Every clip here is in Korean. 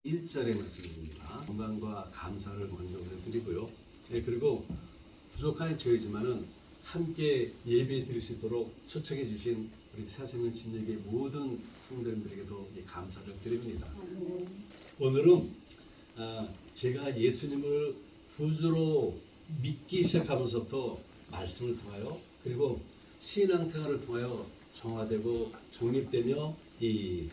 1절의 말씀입니다. 건강과 감사를 먼저 드리고요. 네, 그리고 부족한 저희지만은 함께 예배 드릴 수 있도록 초청해 주신 우리 새생명 진ಯಕ್의 모든 성도님들에게도 감사를 드립니다. 오늘은 제가 예수님을 구주로 믿기 시작하면서부터 말씀을 통하여 그리고 신앙생활을 통하여 정화되고 정립되며 이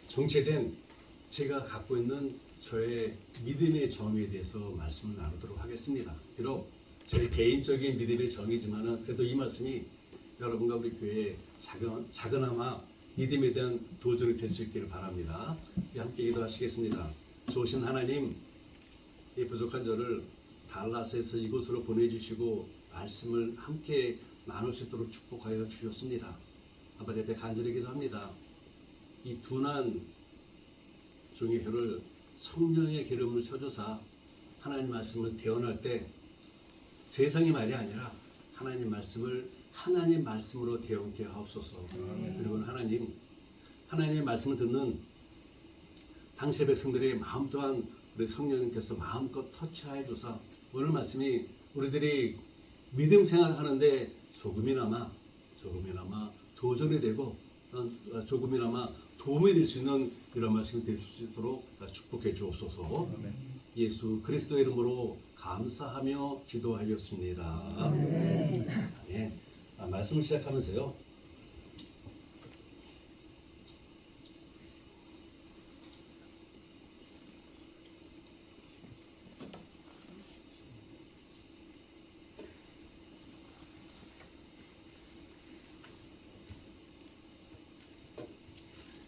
정체된 제가 갖고 있는 저의 믿음의 정의에 대해서 말씀을 나누도록 하겠습니다. 비록 저의 개인적인 믿음의 정의지만은 그래도 이 말씀이 여러분과 우리 교회에 작은아마 믿음에 대한 도전이 될 수 있기를 바랍니다. 함께 기도하시겠습니다. 좋으신 하나님, 이 부족한 저를 달라스에서 이곳으로 보내주시고 말씀을 함께 나눌 수 있도록 축복하여 주셨습니다. 아버지 앞에 간절히 기도합니다. 이 둔한 종의 혀를 성령의 기름으로 쳐줘서 하나님 말씀을 대언할 때 세상의 말이 아니라 하나님 말씀을 하나님 말씀으로 대언케 하옵소서. 그리고 하나님의 말씀을 듣는 당시의 백성들의 마음 또한 우리 성령님께서 마음껏 터치하여 주사 오늘 말씀이 우리들이 믿음 생활하는데 조금이나마 도전이 되고 조금이나마 도움이 될 수 있는 이런 말씀이 될 수 있도록 축복해 주옵소서. 예수 그리스도의 이름으로 감사하며 기도하였습니다. 네. 말씀을 시작하면서요.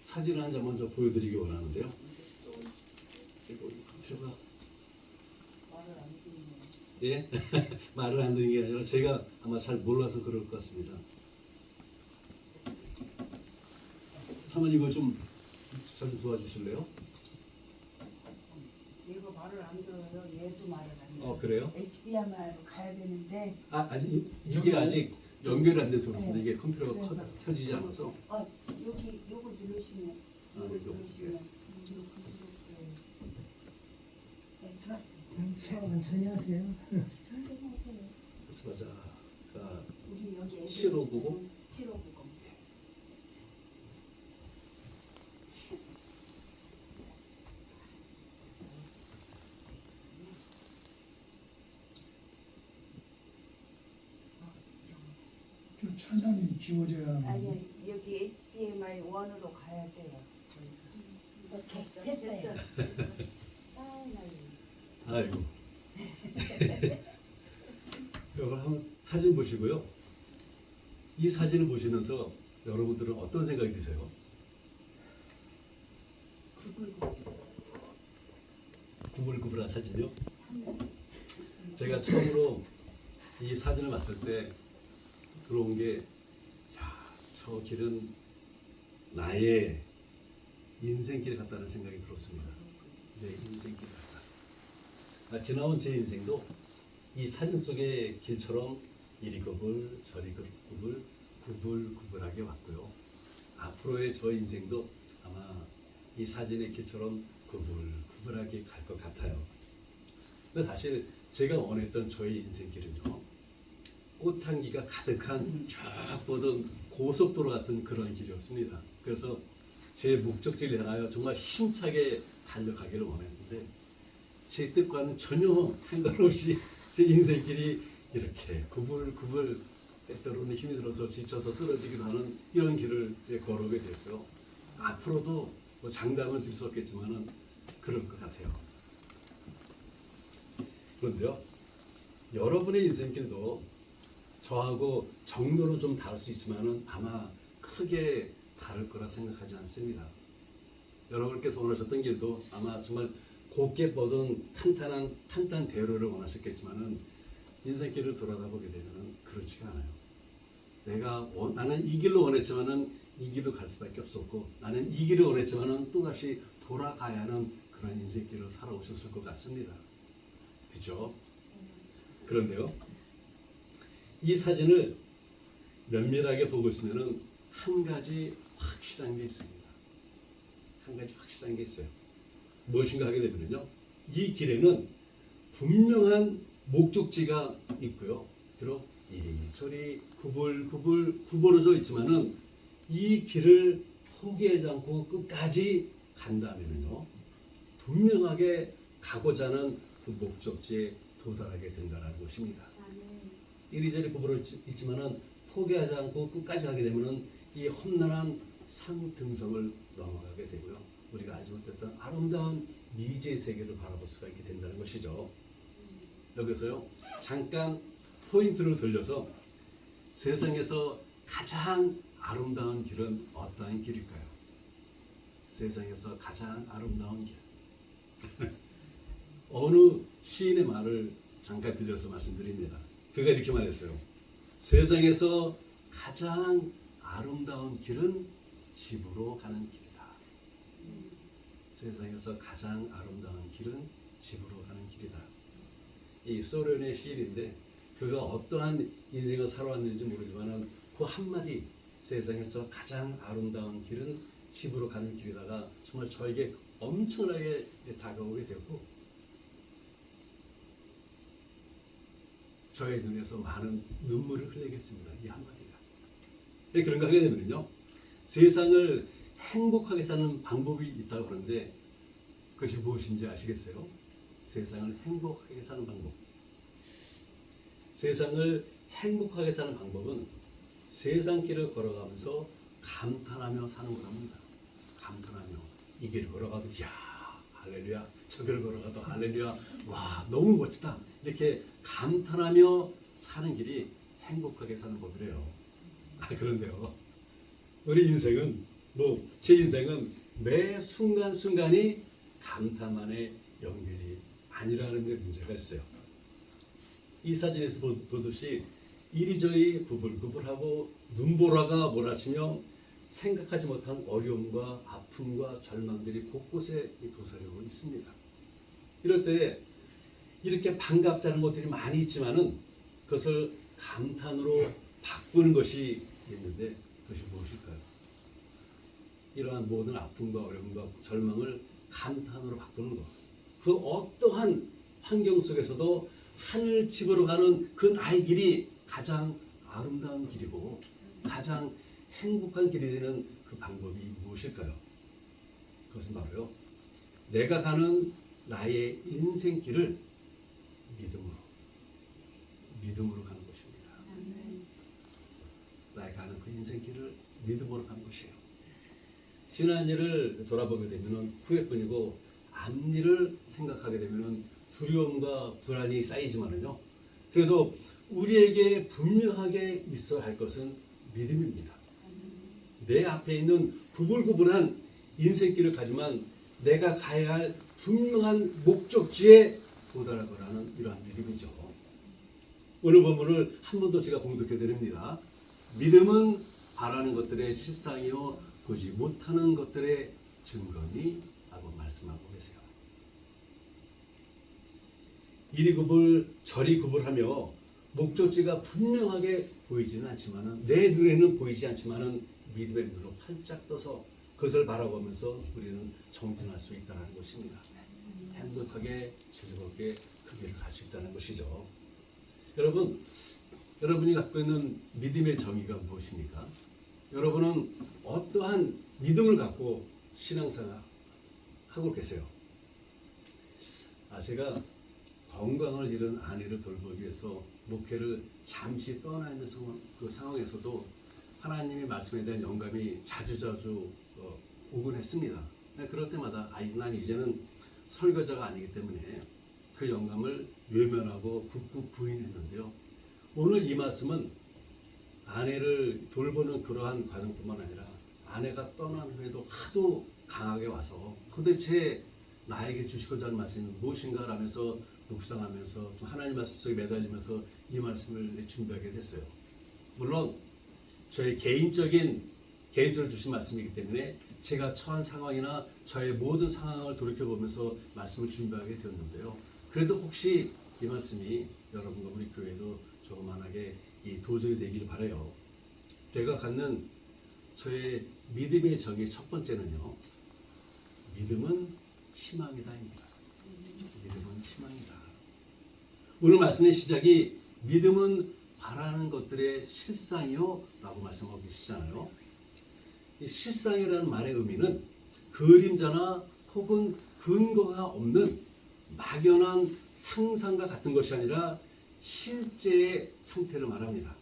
사진을 한 장 먼저 보여드리기 원하는데요. 예? 말을 안 듣는 게 아니라 제가 아마 잘 몰라서 그럴 것 같습니다. 사모님 이거 좀 도와주실래요? 얘가 말을 안 들어요. 얘도 말을 안 들어요. 그래요? HDMI로 가야 되는데. 아직 이게 아직 연결이 안 돼서 그렇습니다. 이게 컴퓨터가 켜지지 않아서. 여기 요거 누르시면. 요거 누르시면. 네, 들었어요. 천천히 하세요. 천천히 하세요. 그래서 자, 우리 여기 7590? 7590. 그 천장이 지워져야 아니 여기 HDMI 1으로 가야 돼요. 됐어요. 아이고. 여러분 한번 사진 보시고요. 이 사진을 보시면서 여러분들은 어떤 생각이 드세요? 구불구불한 사진이요? 제가 처음으로 이 사진을 봤을 때 들어온 게, 저 길은 나의 인생길 같다는 생각이 들었습니다. 내 인생길 같다. 지나온 제 인생도 이 사진 속의 길처럼 이리 구불 저리 구불 구불구불하게 왔고요. 앞으로의 저 인생도 아마 이 사진의 길처럼 구불구불하게 갈 것 같아요. 근데 사실 제가 원했던 저의 인생길은요, 꽃향기가 가득한 쫙 뻗은 고속도로 같은 그런 길이었습니다. 그래서 제 목적지를 향하여 정말 힘차게 달려가기를 원했는데 제 뜻과는 전혀 상관없이 제 인생길이 이렇게 구불구불 때때로는 힘이 들어서 지쳐서 쓰러지기도 하는 이런 길을 걸어오게 됐고요. 앞으로도 뭐 장담을 드릴 수 없겠지만은 그럴 것 같아요. 그런데요, 여러분의 인생길도 저하고 정도로 좀 다를 수 있지만은 아마 크게 다를 거라 생각하지 않습니다. 여러분께서 원하셨던 길도 아마 정말 곱게 뻗은 탄탄 대로를 원하셨겠지만은 인생길을 돌아다보게 되면은 그렇지가 않아요. 나는 이 길로 원했지만은 이 길로 갈 수밖에 없었고, 나는 이 길을 원했지만은 또 다시 돌아가야 하는 그런 인생길을 살아오셨을 것 같습니다. 그렇죠? 그런데요, 이 사진을 면밀하게 보고 있으면은 한 가지 확실한 게 있습니다. 한 가지 확실한 게 있어요. 무엇인가 하게 되면요, 이 길에는 분명한 목적지가 있고요. 비록 이리저리 구부러져 있지만은 이 길을 포기하지 않고 끝까지 간다면요, 분명하게 가고자 하는 그 목적지에 도달하게 된다는 것입니다. 이리저리 구부러져 있지만은 포기하지 않고 끝까지 가게 되면은 이 험난한 상등성을 넘어가게 되고요. 우리가 알지 못했던 아름다운 미지의 세계를 바라볼 수가 있게 된다는 것이죠. 여기서요, 잠깐 포인트를 돌려서 세상에서 가장 아름다운 길은 어떠한 길일까요? 세상에서 가장 아름다운 길. 어느 시인의 말을 잠깐 빌려서 말씀드립니다. 그가 이렇게 말했어요. 세상에서 가장 아름다운 길은 집으로 가는 길이다. 세상에서 가장 아름다운 길은 집으로 가는 길이다. 이 소련의 시인인데 그가 어떠한 인생을 살아왔는지 모르지만 그 한마디, 세상에서 가장 아름다운 길은 집으로 가는 길이다가 정말 저에게 엄청나게 다가오게 되었고, 저의 눈에서 많은 눈물을 흘리게 했습니다. 이 한마디가. 그런가 하게 되면요, 세상을 행복하게 사는 방법이 있다고 하는데 그것이 무엇인지 아시겠어요? 세상을 행복하게 사는 방법. 세상을 행복하게 사는 방법은 세상 길을 걸어가면서 감탄하며 사는 거랍니다. 감탄하며 이 길을 걸어가도 이야 할렐루야, 저 길을 걸어가도 할렐루야, 와 너무 멋지다, 이렇게 감탄하며 사는 길이 행복하게 사는 법이래요. 그런데요, 우리 인생은 제 인생은 매 순간순간이 감탄만의 연결이 아니라는 데 문제가 있어요. 이 사진에서 보듯이 이리저리 구불구불하고 눈보라가 몰아치며 생각하지 못한 어려움과 아픔과 절망들이 곳곳에 도사리고 있습니다. 이럴 때 이렇게 반갑지 않은 것들이 많이 있지만은 그것을 감탄으로 바꾸는 것이 있는데 그것이 무엇일까요? 이러한 모든 아픔과 어려움과 절망을 감탄으로 바꾸는 것. 그 어떠한 환경 속에서도 하늘 집으로 가는 그 나의 길이 가장 아름다운 길이고 가장 행복한 길이 되는 그 방법이 무엇일까요? 그것은 바로요, 내가 가는 나의 인생길을 믿음으로 가는 것입니다. 나의 가는 그 인생길을 믿음으로 가는 것이에요. 지난 일을 돌아보게 되면 후회뿐이고 앞일을 생각하게 되면 두려움과 불안이 쌓이지만은요, 그래도 우리에게 분명하게 있어야 할 것은 믿음입니다. 내 앞에 있는 구불구불한 인생길을 가지만 내가 가야 할 분명한 목적지에 도달하거라는 이러한 믿음이죠. 오늘 본문을 한 번 더 제가 봉독해 드립니다. 믿음은 바라는 것들의 실상이요 보지 못하는 것들의 증거니 라고 말씀하고 계세요. 이리 구불 저리 구불하며 목적지가 분명하게 보이지는 않지만은, 내 눈에는 보이지 않지만은 믿음의 눈으로 활짝 떠서 그것을 바라보면서 우리는 정진할 수 있다는 것입니다. 행복하게 즐겁게 그 길을 갈 수 있다는 것이죠. 여러분이 갖고 있는 믿음의 정의가 무엇입니까? 여러분은 어떠한 믿음을 갖고 신앙생활 하고 계세요? 제가 건강을 잃은 아내를 돌보기 위해서 목회를 잠시 떠나 있는 그 상황에서도 하나님의 말씀에 대한 영감이 자주자주 오곤 했습니다. 그럴 때마다 난 이제는 설교자가 아니기 때문에 그 영감을 외면하고 굳굳 부인했는데요. 오늘 이 말씀은 아내를 돌보는 그러한 과정뿐만 아니라 아내가 떠난 후에도 하도 강하게 와서 도대체 나에게 주시고자 하는 말씀이 무엇인가 라면서 묵상하면서 좀 하나님 말씀 속에 매달리면서 이 말씀을 준비하게 됐어요. 물론 저의 개인적으로 주신 말씀이기 때문에 제가 처한 상황이나 저의 모든 상황을 돌이켜보면서 말씀을 준비하게 되었는데요. 그래도 혹시 이 말씀이 여러분과 우리 교회도 조그만하게 이 도전이 되기를 바라요. 제가 갖는 저의 믿음의 정의 첫 번째는요, 믿음은 희망이다입니다. 믿음은 희망이다. 오늘 말씀의 시작이 믿음은 바라는 것들의 실상이요 라고 말씀하고 계시잖아요. 이 실상이라는 말의 의미는 그림자나 혹은 근거가 없는 막연한 상상과 같은 것이 아니라 실제의 상태를 말합니다.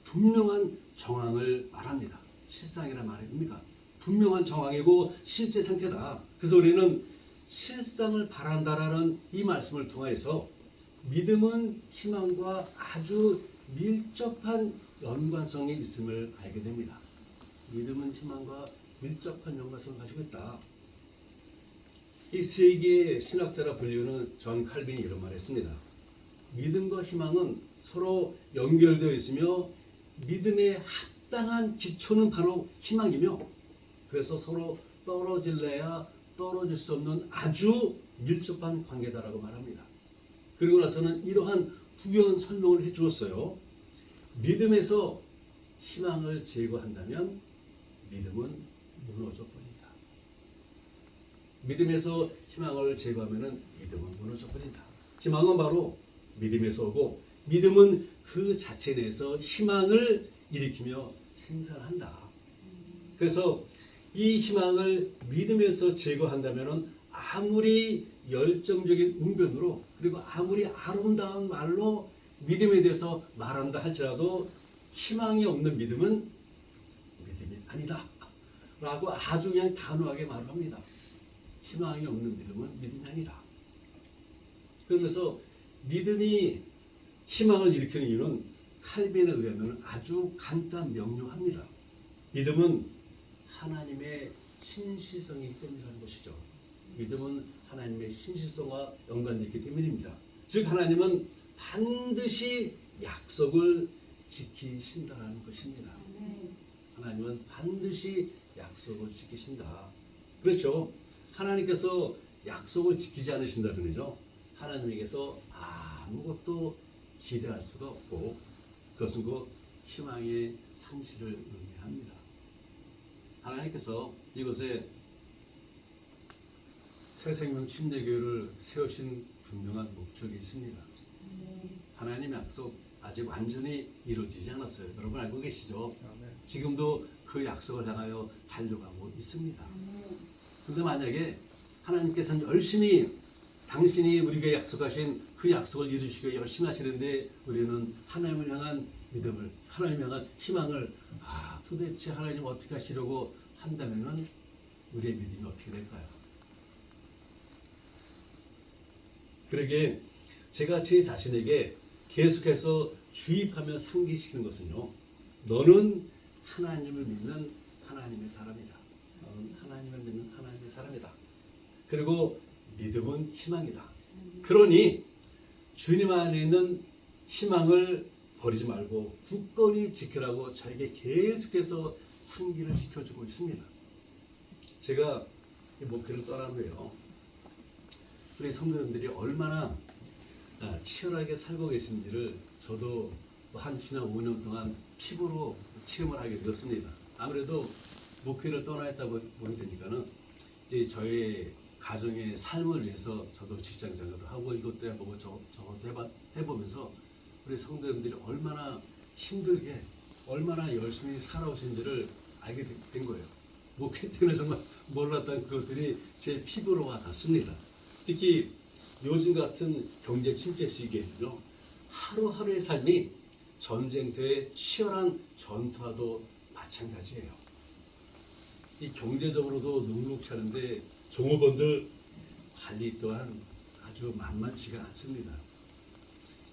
분명한 정황을 말합니다. 실상이라는 말의 의미가 분명한 정황이고 실제 상태다. 그래서 우리는 실상을 바란다라는 이 말씀을 통해서 믿음은 희망과 아주 밀접한 연관성이 있음을 알게 됩니다. 믿음은 희망과 밀접한 연관성을 가지고 있다. 이 세계의 신학자라 불리우는 존 칼빈이 이런 말을 했습니다. 믿음과 희망은 서로 연결되어 있으며 믿음의 합당한 기초는 바로 희망이며 그래서 서로 떨어질래야 떨어질 수 없는 아주 밀접한 관계다라고 말합니다. 그리고 나서는 이러한 부연 설명을 해주었어요. 믿음에서 희망을 제거한다면 믿음은 무너져 버린다. 믿음에서 희망을 제거하면 믿음은 무너져 버린다. 희망은 바로 믿음에서 오고 믿음은 그 자체 내에서 희망을 일으키며 생산한다. 그래서 이 희망을 믿음에서 제거한다면 아무리 열정적인 웅변으로 그리고 아무리 아름다운 말로 믿음에 대해서 말한다 할지라도 희망이 없는 믿음은 믿음이 아니다 라고 아주 그냥 단호하게 말을 합니다. 희망이 없는 믿음은 믿음이 아니다. 그러면서 믿음이 희망을 일으키는 이유는 칼빈에 의하면 아주 간단 명료합니다. 믿음은 하나님의 신실성이기 때문이라는 것이죠. 믿음은 하나님의 신실성과 연관되어 있기 때문입니다. 즉 하나님은 반드시 약속을 지키신다는 것입니다. 하나님은 반드시 약속을 지키신다. 그렇죠. 하나님께서 약속을 지키지 않으신다면요, 하나님에게서 아무것도 기대할 수가 없고 그것은 그 희망의 상실을 의미합니다. 하나님께서 이곳에 새생명 침례교회를 세우신 분명한 목적이 있습니다. 하나님의 약속 아직 완전히 이루어지지 않았어요. 여러분 알고 계시죠? 지금도 그 약속을 향하여 달려가고 있습니다. 그런데 만약에 하나님께서는 열심히 당신이 우리에게 약속하신 그 약속을 이루시기 열심히 하시는데 우리는 하나님을 향한 믿음을, 하나님을 향한 희망을 도대체 하나님 어떻게 하시려고 한다면은 우리의 믿음이 어떻게 될까요? 그러기에 제가 제 자신에게 계속해서 주입하며 상기시키는 것은요, 너는 하나님을 믿는 하나님의 사람이다. 너는 하나님을 믿는 하나님의 사람이다. 그리고 믿음은 희망이다. 그러니 주님 안에 있는 희망을 버리지 말고 굳건히 지키라고 저에게 계속해서 상기를 시켜주고 있습니다. 제가 이 목회를 떠난 후에요, 우리 성도님들이 얼마나 치열하게 살고 계신지를 저도 한 지난 5년 동안 피부로 체험을 하게 되었습니다. 아무래도 목회를 떠나있다 보니까는 이제 저의 가정의 삶을 위해서 저도 직장 생활도 하고 이것도 해보고 저것도 해보면서 우리 성도님들이 얼마나 힘들게 얼마나 열심히 살아오신지를 알게 된 거예요. 목회 때는 정말 몰랐던 그것들이 제 피부로 와 닿습니다. 특히 요즘 같은 경제 침체 시기에는요, 하루하루의 삶이 전쟁터의 치열한 전투와도 마찬가지예요. 이 경제적으로도 녹록치 않은데 종업원들 관리 또한 아주 만만치가 않습니다.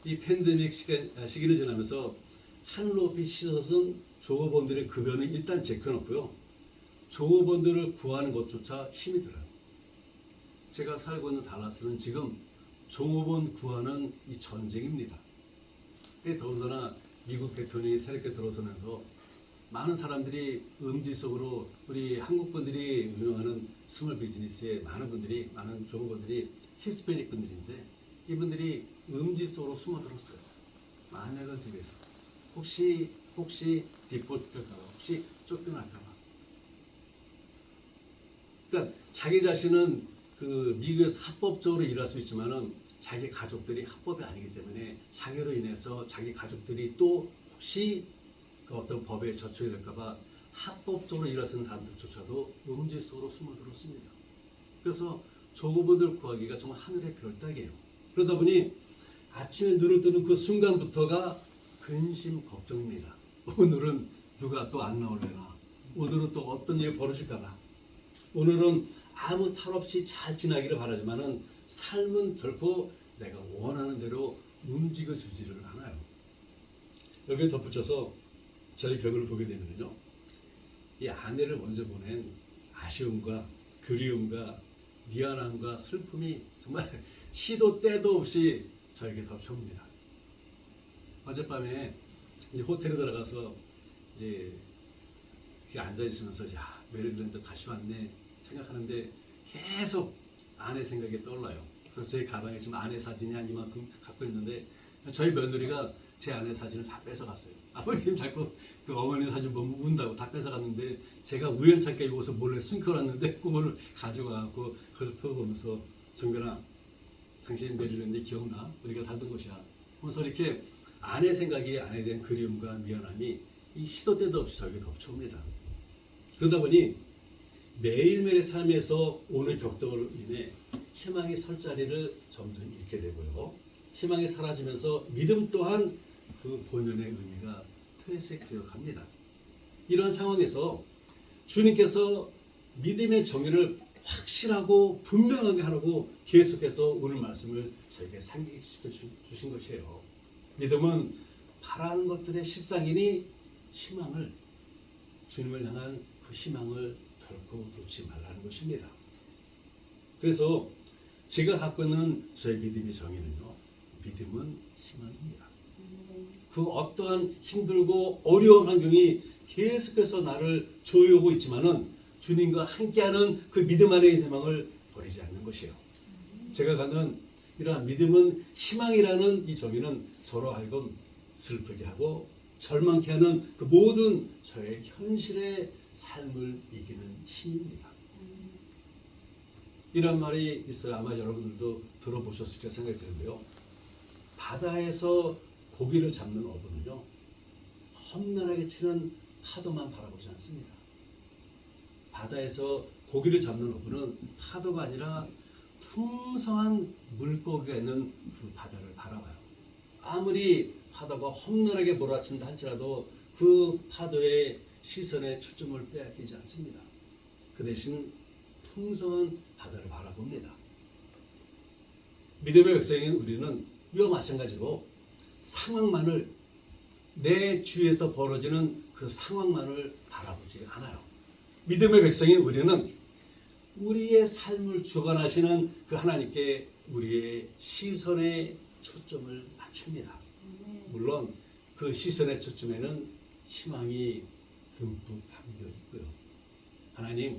이 팬데믹 시기를 지나면서 하늘 높이 씻어선 종업원들의 급여는 일단 제껴놓고요, 종업원들을 구하는 것조차 힘이 들어요. 제가 살고 있는 달라스는 지금 종업원 구하는 이 전쟁입니다. 더군다나 미국 대통령이 새롭게 들어서면서 많은 사람들이 음지 속으로 우리 한국 분들이 운영하는 스몰 비즈니스의 많은 종업원들이 히스패닉 분들인데 이분들이 음지 속으로 숨어들었어요. 만약은 TV에서 혹시 디폴트 될까봐, 혹시 쫓겨날까봐. 그러니까 자기 자신은 그 미국에서 합법적으로 일할 수 있지만은 자기 가족들이 합법이 아니기 때문에 자기로 인해서 자기 가족들이 또 혹시 그 어떤 법에 저촉이 될까봐 합법적으로 일할 수 있는 사람들조차도 음지 속으로 숨어들었습니다. 그래서 저그분들 구하기가 정말 하늘의 별따기예요. 그러다 보니 아침에 눈을 뜨는 그 순간부터가 근심 걱정입니다. 오늘은 누가 또 안 나올래나? 오늘은 또 어떤 일이 벌어질까나? 오늘은 아무 탈 없이 잘 지나기를 바라지만은 삶은 결코 내가 원하는 대로 움직여주지를 않아요. 여기에 덧붙여서 저희 격을 보게 되면요, 이 아내를 먼저 보낸 아쉬움과 그리움과 미안함과 슬픔이 정말 시도 때도 없이 저에게 덮쳐옵니다. 어젯밤에 이제 호텔에 들어가서 이제 앉아 있으면서 야, 메릴랜드 다시 왔네 생각하는데 계속 아내 생각이 떠올라요. 그래서 제 가방에 지금 아내 사진이 한 이만큼 갖고 있는데 저희 며느리가 제 아내 사진을 다 뺏어갔어요. 아버님 자꾸 그 어머니 사진 보면 운다고 다 뺏어갔는데 제가 우연찮게 이곳에 몰래 숨겨놨는데 그거를 가져가고 그걸 펴보면서 정변아 당신 메릴랜드 기억나? 우리가 살던 곳이야. 그래서 이렇게 아내 생각이 아내에 대한 그리움과 미안함이 이 시도 때도 없이 저에게 덮쳐옵니다. 그러다 보니 매일매일의 삶에서 오는 격동으로 인해 희망이 설 자리를 점점 잃게 되고요. 희망이 사라지면서 믿음 또한 그 본연의 의미가 퇴색되어 갑니다. 이런 상황에서 주님께서 믿음의 정의를 확실하고 분명하게 하라고 계속해서 오늘 말씀을 저에게 상기시켜 주신 것이에요. 믿음은 바라는 것들의 실상이니 희망을, 주님을 향한 그 희망을 결코 놓지 말라는 것입니다. 그래서 제가 갖고 있는 저의 믿음의 정의는요, 믿음은 희망입니다. 그 어떠한 힘들고 어려운 환경이 계속해서 나를 조여오고 있지만은 주님과 함께하는 그 믿음 안에 있는 희망을 버리지 않는 것이에요. 제가 갖는 이러한 믿음은 희망이라는 이 정의는 저로 하여금 슬프게 하고 절망케 하는 그 모든 저의 현실의 삶을 이기는 힘입니다. 이런 말이 있어요. 아마 여러분들도 들어보셨을 때 생각이 드는데요. 바다에서 고기를 잡는 어부는요, 험난하게 치는 파도만 바라보지 않습니다. 바다에서 고기를 잡는 어부는 파도가 아니라 풍성한 물고기가 있는 그 바다를 바라봐요. 아무리 파도가 험난하게 몰아친다 할지라도 그 파도의 시선에 초점을 빼앗기지 않습니다. 그 대신 풍성한 바다를 바라봅니다. 믿음의 백성인 우리는 이와 마찬가지로 상황만을, 내 주위에서 벌어지는 그 상황만을 바라보지 않아요. 믿음의 백성인 우리는 우리의 삶을 주관하시는 그 하나님께 우리의 시선의 초점을 맞춥니다. 물론 그 시선의 초점에는 희망이 듬뿍 담겨 있고요. 하나님,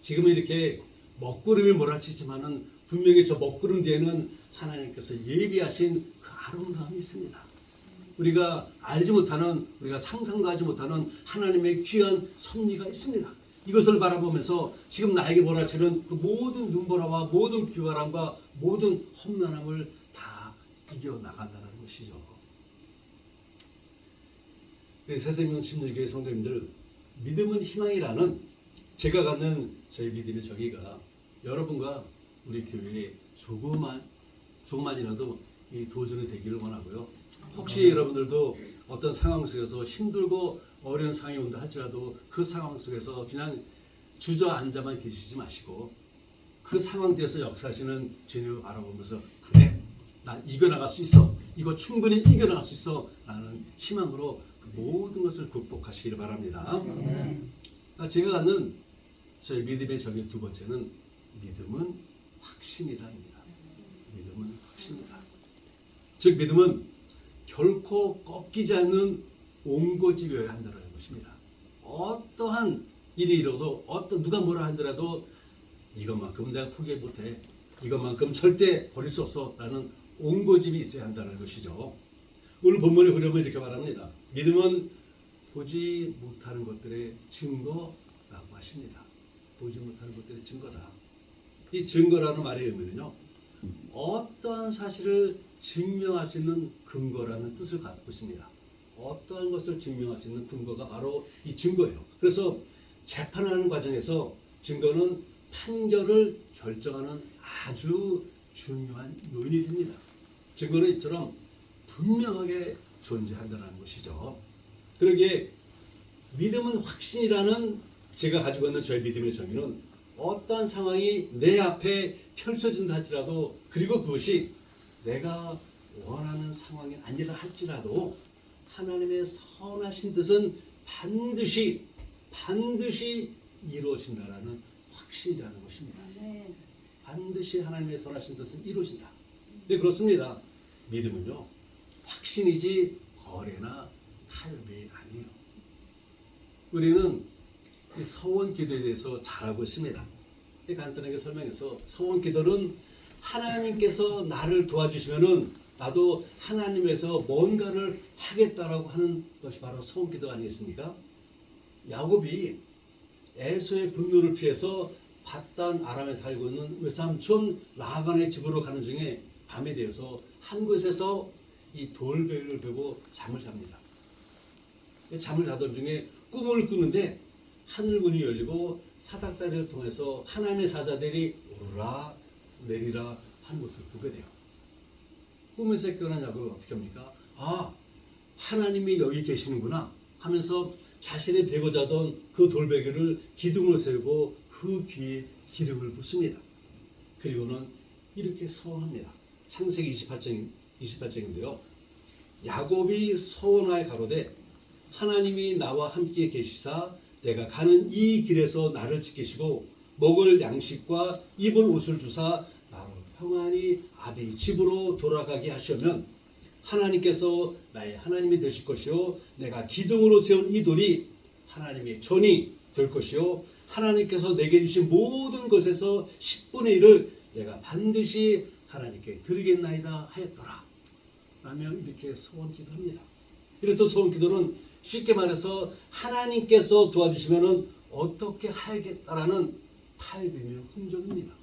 지금은 이렇게 먹구름이 몰아치지만은 분명히 저 먹구름 뒤에는 하나님께서 예비하신 그 아름다움이 있습니다. 우리가 알지 못하는, 우리가 상상도 하지 못하는 하나님의 귀한 섭리가 있습니다. 이것을 바라보면서 지금 나에게 몰아치는 그 모든 눈보라와 모든 비바람과 모든 험난함을 다 이겨나간다는 것이죠. 새생명 침례교회 성도님들, 믿음은 희망이라는 제가 갖는 저희 믿음의 정의가 여러분과 우리 교회에 조금만이라도 이 도전이 되기를 원하고요. 혹시 여러분들도 어떤 상황 속에서 힘들고 어려운 상황이 온다 할지라도 그 상황 속에서 그냥 주저앉아만 계시지 마시고 그 상황 뒤에서 역사하시는 주님을 바라보면서 그래, 난 이겨나갈 수 있어, 이거 충분히 이겨나갈 수 있어 라는 희망으로 그 모든 것을 극복하시길 바랍니다. 제가 갖는 저희 믿음의 정의 두 번째는 믿음은 확신이다입니다. 믿음은 확신이다. 즉 믿음은 결코 꺾이지 않는 온고지여야 한다는 것입니다. 어떠한 일이 일어도 누가 뭐라 하더라도 이것만큼은 내가 포기 못해, 이것만큼 절대 버릴 수 없어 라는 온고집이 있어야 한다는 것이죠. 오늘 본문의 흐름은 이렇게 말합니다. 믿음은 보지 못하는 것들의 증거라고 하십니다. 보지 못하는 것들의 증거다. 이 증거라는 말의 의미는요, 어떠한 사실을 증명할 수 있는 근거라는 뜻을 갖고 있습니다. 어떠한 것을 증명할 수 있는 근거가 바로 이 증거예요. 그래서 재판하는 과정에서 증거는 판결을 결정하는 아주 중요한 요인이 됩니다. 증거는 이처럼 분명하게 존재한다는 것이죠. 그러기에 믿음은 확신이라는 제가 가지고 있는 저의 믿음의 정의는 어떠한 상황이 내 앞에 펼쳐진다 할지라도, 그리고 그것이 내가 원하는 상황이 아니라 할지라도 하나님의 선하신 뜻은 반드시 이루어진다라는 확신이라는 것입니다. 네. 반드시 하나님의 선하신 뜻은 이루어진다. 네, 그렇습니다. 믿음은요, 확신이지 거래나 타협이 아니에요. 우리는 이 서원 기도에 대해서 잘 알고 있습니다. 간단하게 설명해서, 서원 기도는 하나님께서 나를 도와주시면은 나도 하나님에서 뭔가를 하겠다라고 하는 것이 바로 서원 기도 아니겠습니까? 야곱이 에서의 분노를 피해서 바단 아람에 살고 있는 외삼촌 라반의 집으로 가는 중에 밤이 되어서 한 곳에서 이 돌베개를 베고 잠을 잡니다. 잠을 자던 중에 꿈을 꾸는데 하늘문이 열리고 사닥다리를 통해서 하나님의 사자들이 오르라 내리라 하는 것을 보게 돼요. 꿈에서 깨어난 야곱은 어떻게 합니까? 아, 하나님이 여기 계시는구나 하면서 자신이 베고 자던 그 돌베개를 기둥으로 세우고 그 귀에 기름을 붓습니다. 그리고는 이렇게 서원합니다. 창세기 28장인데요. 야곱이 서원하여 가로되 하나님이 나와 함께 계시사 내가 가는 이 길에서 나를 지키시고 먹을 양식과 입을 옷을 주사 나로 평안히 아비 집으로 돌아가게 하시면 하나님께서 나의 하나님이 되실 것이요 내가 기둥으로 세운 이 돌이 하나님의 전이 될 것이요 하나님께서 내게 주신 모든 것에서 10분의 1을 내가 반드시 하나님께 드리겠나이다 하였더라 라며 이렇게 소원 기도합니다. 이래서 소원 기도는 쉽게 말해서 하나님께서 도와주시면 어떻게 하겠다라는 타협이며 흥정입니다.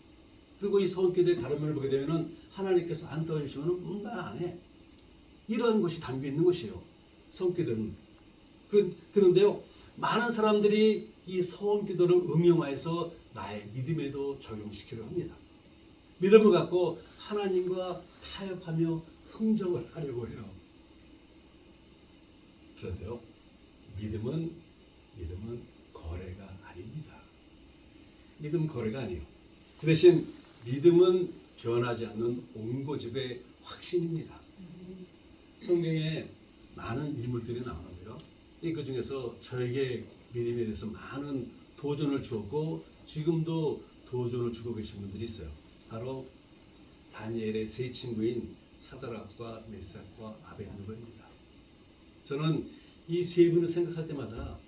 그리고 이 소원 기도의 다른 면을 보게 되면 하나님께서 안 도와주시면 난 안 해. 이런 것이 담겨 있는 것이에요. 소원 기도는. 그런데요, 많은 사람들이 이 소원 기도를 응용하여서 나의 믿음에도 적용시키려 합니다. 믿음을 갖고 하나님과 타협하며 흥정을 하려고 해요. 그런데요, 믿음은 거래가 아닙니다. 믿음은 거래가 아니에요. 그 대신 믿음은 변하지 않는 옹고집의 확신입니다. 성경에 많은 인물들이 나오는데요. 그 중에서 저에게 믿음에 대해서 많은 도전을 주었고 지금도 도전을 주고 계신 분들이 있어요. 바로 다니엘의 세 친구인 사드락과 메삭과 아벳느고입니다. 저는 이 세 분을 생각할 때마다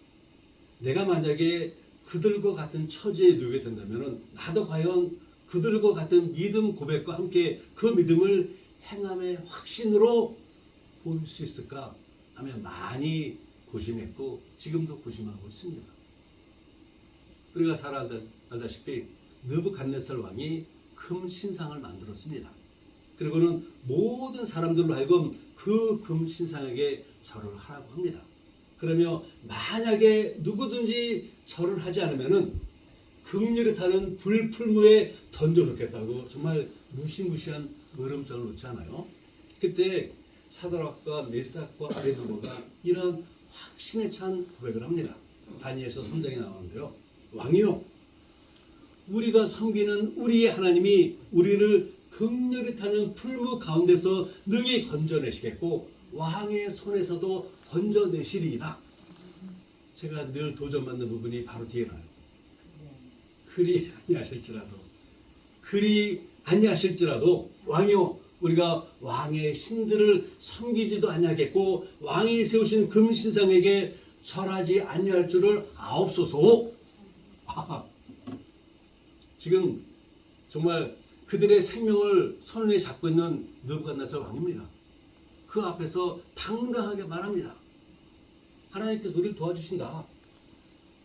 내가 만약에 그들과 같은 처지에 놓이게 된다면 나도 과연 그들과 같은 믿음 고백과 함께 그 믿음을 행함의 확신으로 보일 수 있을까 하며 많이 고심했고 지금도 고심하고 있습니다. 우리가 잘 알다시피 느부갓네살 왕이 금 신상을 만들었습니다. 그리고는 모든 사람들로 하여금 그 금 신상에게 절을 하라고 합니다. 그러며 만약에 누구든지 절을 하지 않으면은 금리를 타는 불풀무에 던져놓겠다고 정말 무시무시한 물음장을 놓지 않아요. 그때 사드락과 메삭과 아벳느고가 이런 확신에 찬 고백을 합니다. 다니엘서 3장에 나오는데요. 왕이요, 우리가 섬기는 우리의 하나님이 우리를 금리를 타는 풀무 가운데서 능히 건져내시겠고 왕의 손에서도 건져내시리이다. 제가 늘 도전받는 부분이 바로 뒤에 나요. 그리 아니하실지라도 왕이요, 우리가 왕의 신들을 섬기지도 아니하겠고 왕이 세우신 금신상에게 절하지 아니할 줄을 아옵소서. 지금 정말 그들의 생명을 손에 잡고 있는 느부갓네살 왕입니다. 그 앞에서 당당하게 말합니다. 하나님께서 우리를 도와주신다.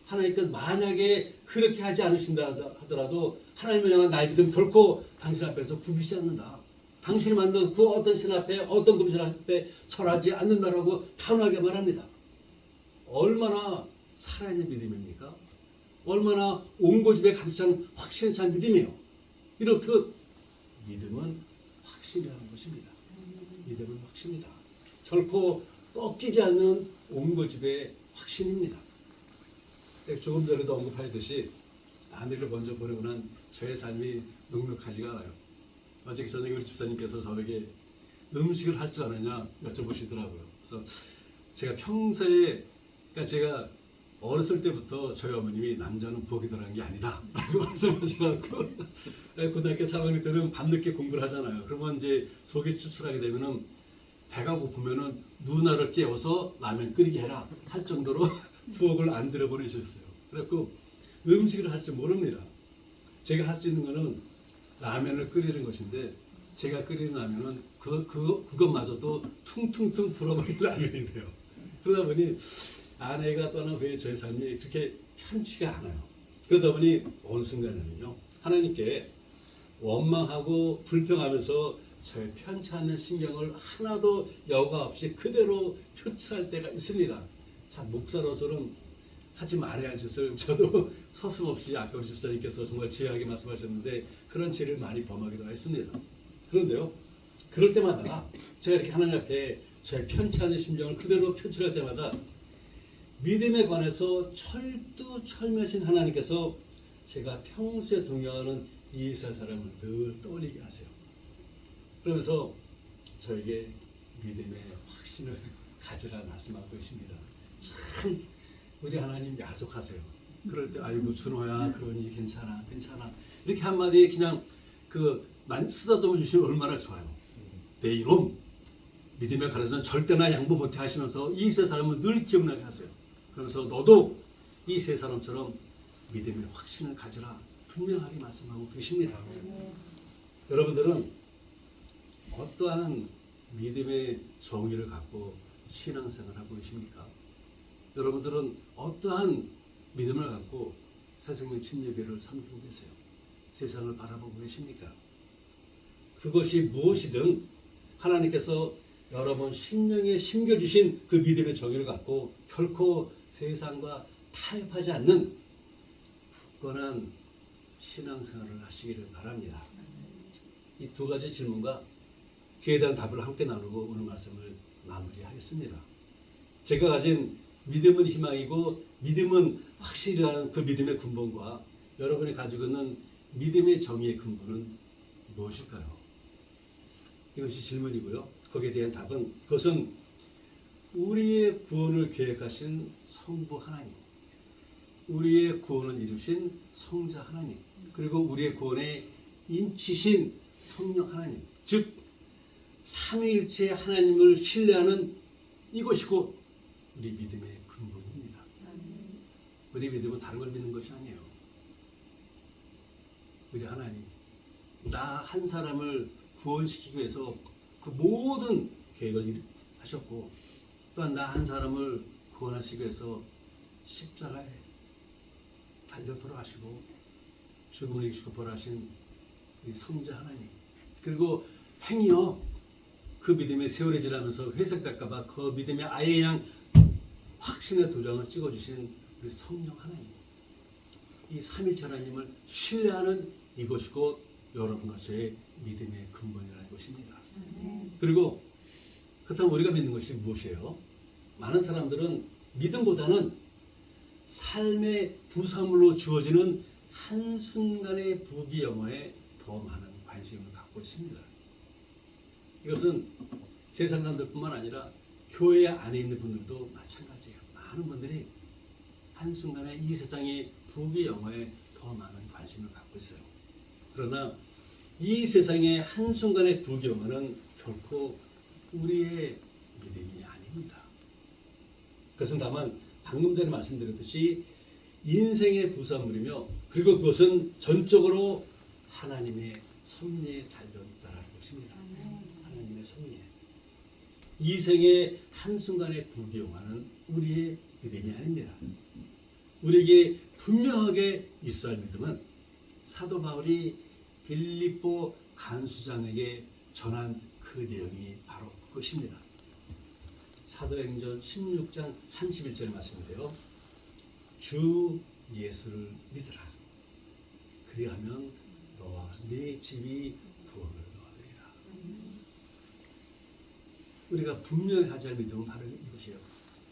하나님께서 만약에 그렇게 하지 않으신다 하더라도 하나님을 향한 나의 믿음 결코 당신 앞에서 굽히지 않는다. 당신이 만든 그 어떤 신 앞에 어떤 금신 앞에 절하지 않는다라고 단호하게 말합니다. 얼마나 살아있는 믿음입니까? 얼마나 온 고집에 가득 찬 확신에 찬 믿음이에요. 이렇듯 믿음은 확신이라는 것입니다. 믿음은 확신이다. 결코 꺾이지 않는 온 고집의 확신입니다. 조금 전에도 언급하였듯이 아내를 먼저 보내고 난 저의 삶이 넉넉하지가 않아요. 어제 저녁에 우리 집사님께서 저에게 음식을 할 줄 아느냐 여쭤보시더라고요. 그래서 제가 평소에 그러니까 제가 어렸을 때부터 저희 어머님이 남자는 부엌에 들어간 게 아니다 라고 말씀하셔서 고등학교 3학년 때는 밤늦게 공부를 하잖아요. 그러면 이제 속이 추출하게 되면은 배가 고프면은 누나를 깨워서 라면 끓이게 해라 할 정도로 부엌을 안 들여보내셨어요. 그래갖고 음식을 할 줄 모릅니다. 제가 할 수 있는 거는 라면을 끓이는 것인데 제가 끓이는 라면은 그것마저도 퉁퉁퉁 불어버린 라면이 돼요. 그러다 보니 아내가 떠난 후에 저의 삶이 그렇게 편치가 않아요. 그러다 보니 어느 순간에는요 하나님께 원망하고 불평하면서 저의 편치 않는 신경을 하나도 여과 없이 그대로 표출할 때가 있습니다. 참 목사로서는 하지 말아야 할 짓을 저도 서슴없이 아까 우리 집사님께서 정말 지혜하게 말씀하셨는데 그런 죄를 많이 범하기도 했습니다. 그런데요 그럴 때마다 제가 이렇게 하나님 앞에 저의 편치 않은 심정을 그대로 표출할 때마다 믿음에 관해서 철두철미하신 하나님께서 제가 평소에 동요하는 이 세 사람을 늘 떠올리게 하세요. 그러면서 저에게 믿음의 확신을 가지라 말씀하고 계십니다. 참 우리 하나님 야속하세요. 그럴 때 아이고 준호야 그러니 괜찮아 이렇게 한마디 그냥 쓰다듬어 주시면 얼마나 좋아요. 내 이놈 믿음에 관해서는 절대나 양보 못해 하시면서 이 세 사람을 늘 기억나게 하세요. 그래서 너도 이 세 사람처럼 믿음의 확신을 가지라 분명하게 말씀하고 계십니다. 여러분들은 어떠한 믿음의 정의를 갖고 신앙생활을 하고 계십니까? 여러분들은 어떠한 믿음을 갖고 새생명 침례교회를 섬기고 계세요? 세상을 바라보고 계십니까? 그것이 무엇이든 하나님께서 여러분 심령에 심겨주신 그 믿음의 정의를 갖고 결코 세상과 타협하지 않는 굳건한 신앙생활을 하시기를 바랍니다. 이 두 가지 질문과 그에 대한 답을 함께 나누고 오늘 말씀을 마무리하겠습니다. 제가 가진 믿음은 희망이고 믿음은 확실이라는 그 믿음의 근본과 여러분이 가지고 있는 믿음의 정의의 근본은 무엇일까요? 이것이 질문이고요. 거기에 대한 답은 그것은 우리의 구원을 계획하신 성부 하나님, 우리의 구원을 이루신 성자 하나님, 그리고 우리의 구원에 인치신 성령 하나님, 즉 삼위일체 하나님을 신뢰하는 이것이고 우리 믿음의 근본입니다. 우리 믿음은 다른 걸 믿는 것이 아니에요. 우리 하나님, 나 한 사람을 구원시키기 위해서 그 모든 계획을 하셨고 또한 나 한 사람을 구원하시기 위해서 십자가에 달려 돌아가시고 죽음을 이기시고 벌하신 우리 성자 하나님, 그리고 행여 그 믿음의 세월이 지나면서 회색될까봐 그 믿음의 아예 그냥 확신의 도장을 찍어주신 우리 성령 하나님, 이 삼일체 하나님을 신뢰하는 이것이고 여러분과 저의 믿음의 근본이라는 것입니다. 그리고 그렇다면 우리가 믿는 것이 무엇이에요? 많은 사람들은 믿음보다는 삶의 부사물로 주어지는 한순간의 부귀영화에 더 많은 관심을 갖고 있습니다. 이것은 세상 사람들뿐만 아니라 교회 안에 있는 분들도 마찬가지예요. 많은 분들이 한순간에 이 세상의 부귀영화에 더 많은 관심을 갖고 있어요. 그러나 이 세상의 한순간의 부귀영화는 결코 우리의 믿음이 아닙니다. 그것은 다만 방금 전에 말씀드렸듯이 인생의 부산물이며 그리고 그것은 전적으로 하나님의 섭리에 달려있다는 것입니다. 하나님의 섭리에. 이 생의 한순간의 부귀영화는 우리의 믿음이 아닙니다. 우리에게 분명하게 있어야 할 믿음은 사도 바울이 빌립보 간수장에게 전한 그 내용이 바로 그것입니다. 사도행전 16장 31절 말씀인데요. 주 예수를 믿으라. 그리하면 너와 네 집이 구원을 얻으리라. 우리가 분명히 하자 할 믿음은 바로 이것이에요.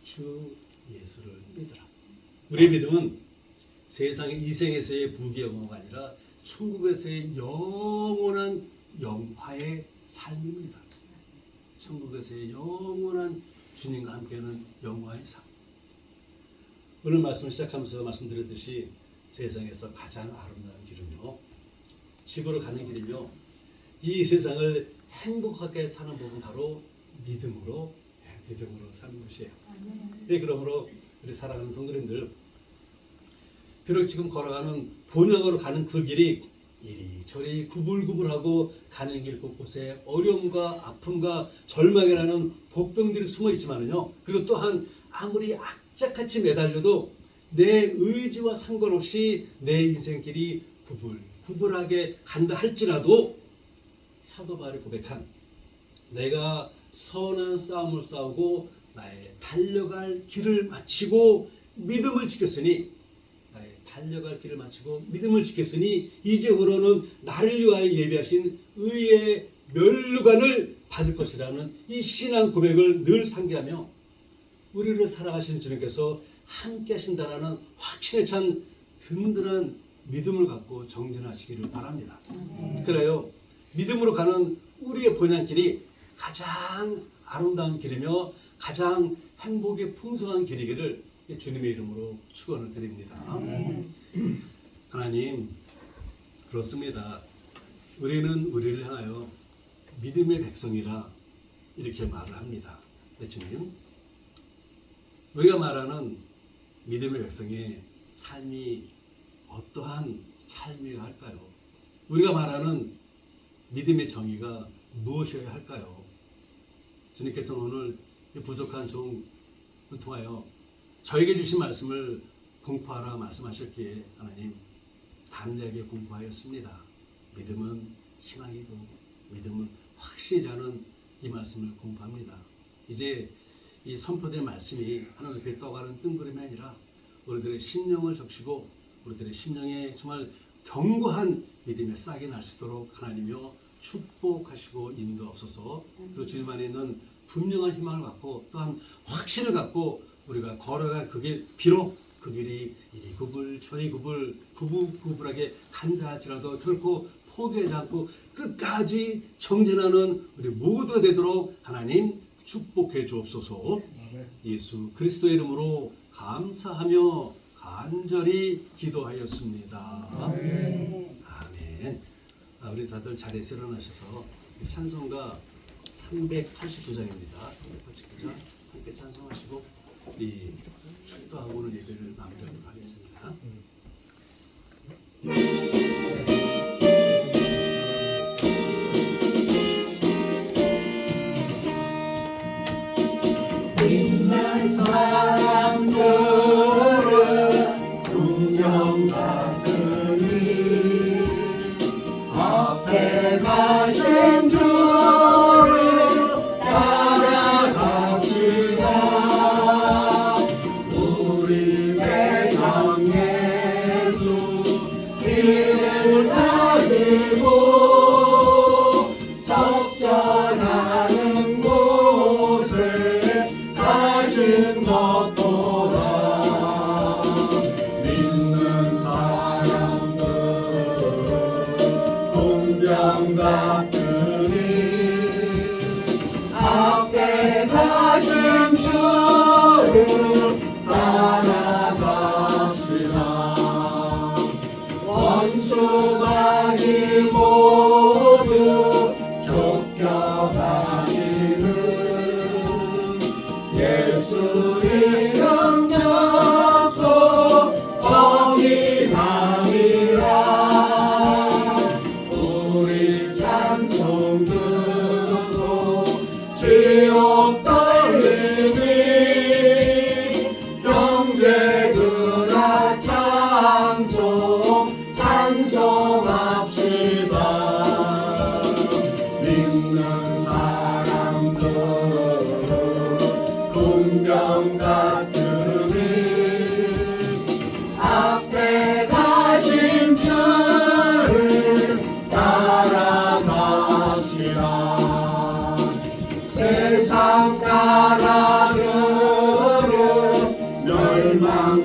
주 예수를 믿으라. 우리의 믿음은 세상의 이생에서의 부귀영화가 아니라 천국에서의 영원한 영화의 삶입니다. 천국에서의 영원한 주님과 함께하는 영화의 삶. 오늘 말씀을 시작하면서 말씀드렸듯이 세상에서 가장 아름다운 길은요, 지구로 가는 길이며 이 세상을 행복하게 사는 법은 바로 믿음으로 사는 것이에요. 네, 그러므로 우리 사랑하는 성도님들, 비록 지금 걸어가는 본향으로 가는 그 길이 이리저리 구불구불하고 가는 길 곳곳에 어려움과 아픔과 절망이라는 복병들이 숨어 있지만은요, 그리고 또한 아무리 악착같이 매달려도 내 의지와 상관없이 내 인생길이 구불구불하게 간다 할지라도 사도 바울이 고백한 내가 선한 싸움을 싸우고 나의 달려갈 길을 마치고 믿음을 지켰으니 이제부로는 나를 위하여 예비하신 의의 면류관을 받을 것이라는 이 신앙 고백을 늘 상기하며 우리를 사랑하시는 주님께서 함께 하신다라는 확신에 찬 든든한 믿음을 갖고 정진하시기를 바랍니다. 그래요. 믿음으로 가는 우리의 본향길이 가장 아름다운 길이며 가장 행복이 풍성한 길이기를 주님의 이름으로 축원을 드립니다. 하나님, 그렇습니다. 우리는 우리를 향하여 믿음의 백성이라 이렇게 말을 합니다. 네, 주님, 우리가 말하는 믿음의 백성의 삶이 어떠한 삶이어야 할까요? 우리가 말하는 믿음의 정의가 무엇이어야 할까요? 주님께서는 오늘 이 부족한 종을 통하여 저에게 주신 말씀을 공부하라 말씀하셨기에 하나님 담대하게 공부하였습니다. 믿음은 희망이고 믿음은 확신이라는 이 말씀을 공부합니다. 이제 이 선포된 말씀이 하나님 앞에 떠가는 뜬구름이 아니라 우리들의 심령을 적시고 우리들의 심령에 정말 견고한 믿음의 싹이 날 수 있도록 하나님이여 축복하시고 인도하소서. 그리고 주님 안에 있는 분명한 희망을 갖고 또한 확신을 갖고 우리가 걸어갈 그 길, 비록 그 길이 이리 구불 저리 구불 구불구불하게 간다 할지라도 결코 포기하지 않고 끝까지 정진하는 우리 모두가 되도록 하나님 축복해 주옵소서. 예수 그리스도의 이름으로 감사하며 간절히 기도하였습니다. 아멘. 우리 다들 자리에서 일어나셔서 찬송가 389장입니다. 389장 함께 찬송하시고 우리 축도하고 오늘 예배를 마무리하도록 하겠습니다. 있는 사람들은 분명 같으니 앞에 가신 주를 따라갑시다. 우리 대장 예수 길을 믿는 사람들 군병 같으니 앞에 가신 주를 따라가시라. 세상 따라들은 멸망받으나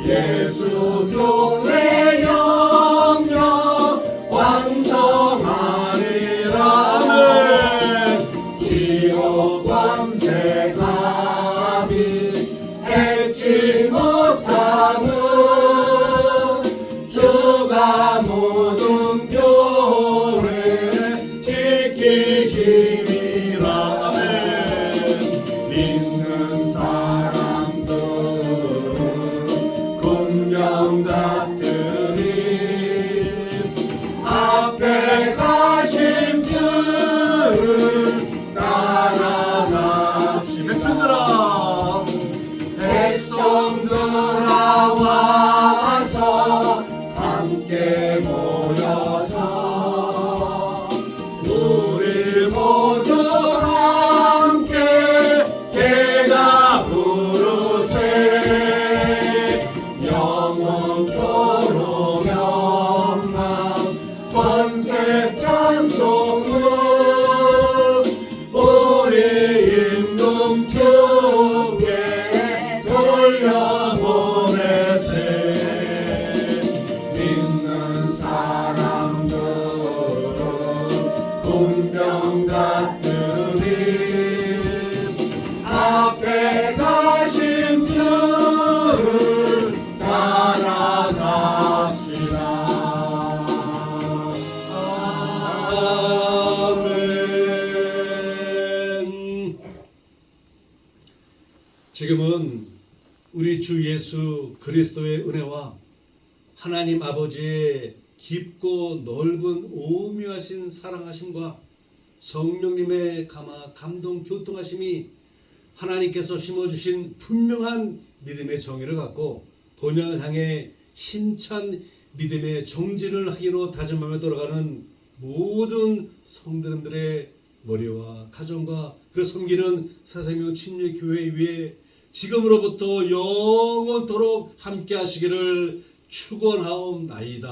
예수 교회 영영 완성하리라는 지옥 권세 감히 해치 못함은 주가 모든 교회 지키심이라면 믿는 사람들은 군병 같으니 앞에 가신 주를 따라갑시다. 백성들아 와서 함께 모여서 우리 모두 함께 대가 부르세. 영원토록 영광 권세 찬송을 우리 임금 주께 돌려보내세. 믿는 사람들은 군병 같으니 앞에 가신 주를 따라갑시다. 아멘. 지금은 우리 주 예수 그리스도의 은혜와 하나님 아버지의 깊고 넓은 오묘하신 사랑하심과 성령님의 감동 교통하심이 하나님께서 심어주신 분명한 믿음의 정의를 갖고 본향을 향해 힘찬 믿음의 정진을 하기로 다짐하며 돌아가는 모든 성도님들의 머리와 가정과 그 섬기는 사생명 침례교회 위에 지금으로부터 영원토록 함께 하시기를 축원하옵나이다.